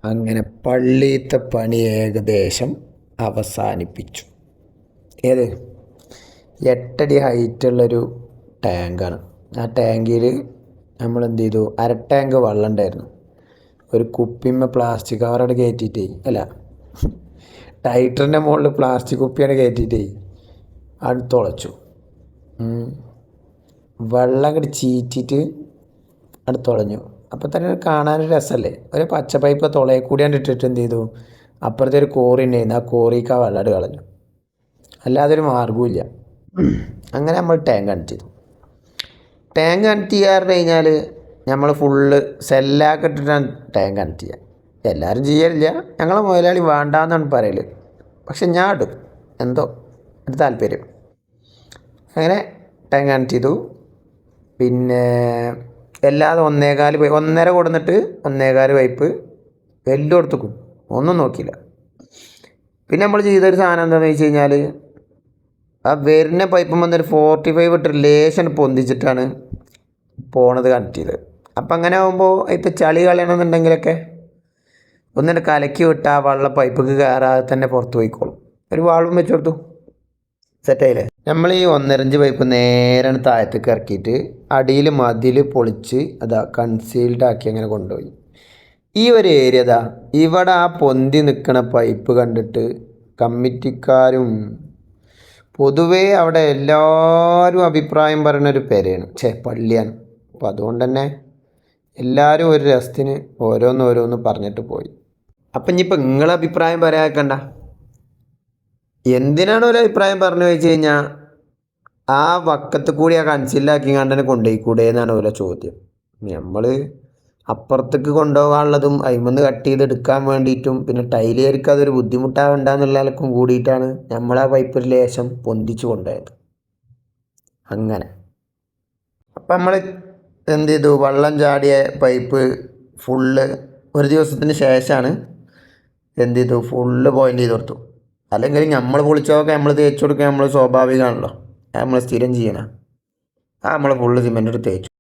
അങ്ങനെ പള്ളിയിലത്തെ പണി ഏകദേശം അവസാനിപ്പിച്ചു. ഏത് 8 അടി ഹൈറ്റുള്ളൊരു ടാങ്കാണ്. ആ ടാങ്കിൽ നമ്മൾ എന്ത് ചെയ്തു, ടാങ്ക് വെള്ളം ഉണ്ടായിരുന്നു. ഒരു കുപ്പിമ്മ പ്ലാസ്റ്റിക് കവറോട് കയറ്റിയിട്ടേ, അല്ല ടൈറ്ററിൻ്റെ മുകളിൽ പ്ലാസ്റ്റിക് കുപ്പിയാണ് കയറ്റിയിട്ടേ അത് തുളച്ചു. വെള്ളം അങ്ങോട്ട് ചീറ്റിയിട്ട് അത് തുളഞ്ഞു. അപ്പം തന്നെ കാണാനൊരു രസമല്ലേ. ഒരു പച്ച പൈപ്പ് തുളയിൽ കൂടിയാണ്ട് ഇട്ടിട്ട് എന്ത് ചെയ്തു, അപ്പുറത്തെ ഒരു കോറി ഉണ്ടായിരുന്നു, ആ കോറിക്ക് ആ വെള്ളം കളഞ്ഞു. അല്ലാതെ ഒരു മാർഗ്ഗവും. അങ്ങനെ നമ്മൾ ടാങ്ക് കണക്ട് ചെയ്തു. ടാങ്ക് കണക്ട് ചെയ്യാറ് കഴിഞ്ഞാൽ നമ്മൾ ഫുള്ള് സെല്ലാക്കി ഇട്ടിട്ടാണ് ടാങ്ക് കണക്ട് ചെയ്യുക. എല്ലാവരും ചെയ്യലില്ല, ഞങ്ങളെ മുതലാളി വേണ്ടാന്നാണ് പറയൽ. പക്ഷെ ഞാൻ ഇടും, എന്തോ ഒരു താല്പര്യം. അങ്ങനെ ടാങ്ക് കണക്ട് ചെയ്തു. പിന്നെ എല്ലാതും 1.25 കൊടുന്നിട്ട് 1.25 പൈപ്പ് എല്ലാം എടുത്തുക്കും, ഒന്നും നോക്കിയില്ല. പിന്നെ നമ്മൾ ചെയ്തൊരു സാധനം എന്താണെന്ന് വെച്ച് കഴിഞ്ഞാൽ, ആ വരുന്ന പൈപ്പ് വന്നൊരു 45 ഇട്ട് ലേശം പൊന്തിച്ചിട്ടാണ് പോണത് കണക്ട് ചെയ്തത്. അപ്പം അങ്ങനെ ആകുമ്പോൾ ഇപ്പോൾ ചളി കളയണമെന്നുണ്ടെങ്കിലൊക്കെ ഒന്നിട്ട് കലക്കി വിട്ടാൽ ആ വെള്ളം പൈപ്പിക്ക് കയറാതെ തന്നെ പുറത്ത് പോയിക്കോളും. ഒരു വാൾവും വെച്ച് കൊടുത്തു, സെറ്റായില്ലേ. നമ്മൾ ഈ 1.5 പൈപ്പ് നേരെ താഴത്തേക്ക് ഇറക്കിയിട്ട് അടിയിൽ മതിൽ പൊളിച്ച് അതാ കൺസീൽഡ് ആക്കി അങ്ങനെ കൊണ്ടുപോയി. ഈ ഒരു ഏരിയ ഇവിടെ ആ പൊന്തി നിൽക്കണ പൈപ്പ് കണ്ടിട്ട് കമ്മിറ്റിക്കാരും പൊതുവേ അവിടെ എല്ലാവരും അഭിപ്രായം പറയുന്നൊരു പേരാണ്, പള്ളിയാണ്. അപ്പം അതുകൊണ്ട് തന്നെ എല്ലാവരും ഒരു രസത്തിന് ഓരോന്നോരോന്ന് പറഞ്ഞിട്ട് പോയി. അപ്പം ഇനിയിപ്പോൾ നിങ്ങളെ അഭിപ്രായം പറയാക്കണ്ട, എന്തിനാണ് ഒരു അഭിപ്രായം പറഞ്ഞു വെച്ച് കഴിഞ്ഞാൽ ആ വക്കത്ത് കൂടി ആ കൺസീലാക്കി കണ്ടനെ കൊണ്ടുപോയിക്കൂടെ എന്നാണ് ഓരോ ചോദ്യം. നമ്മൾ അപ്പുറത്തേക്ക് കൊണ്ടുപോകാനുള്ളതും അതിമന്ന് കട്ട് ചെയ്തെടുക്കാൻ വേണ്ടിയിട്ടും പിന്നെ ടൈലുകാർക്ക് അതൊരു ബുദ്ധിമുട്ടാകണ്ടെന്നുള്ളതിലൊക്കെ കൂടിയിട്ടാണ് നമ്മൾ ആ പൈപ്പ് ഒരു ലേശം പൊന്തിച്ച് കൊണ്ടുപോയത്. അങ്ങനെ അപ്പം നമ്മൾ എന്ത് ചെയ്തു, വെള്ളം ചാടിയ പൈപ്പ് ഫുള്ള് ഒരു ദിവസത്തിന് ശേഷമാണ് എന്ത് ചെയ്തു, ഫുള്ള് പോയിൻ്റ് ചെയ്ത് കൊടുത്തു. അല്ലെങ്കിൽ നമ്മൾ പൊളിച്ചതൊക്കെ നമ്മൾ തേച്ച് കൊടുക്കുക, നമ്മൾ സ്വാഭാവികമാണല്ലോ, നമ്മൾ സ്ഥിരം ചെയ്യണം. ആ നമ്മൾ ഫുള്ള് സിമെൻ്റ് എടുത്ത് തേച്ചു.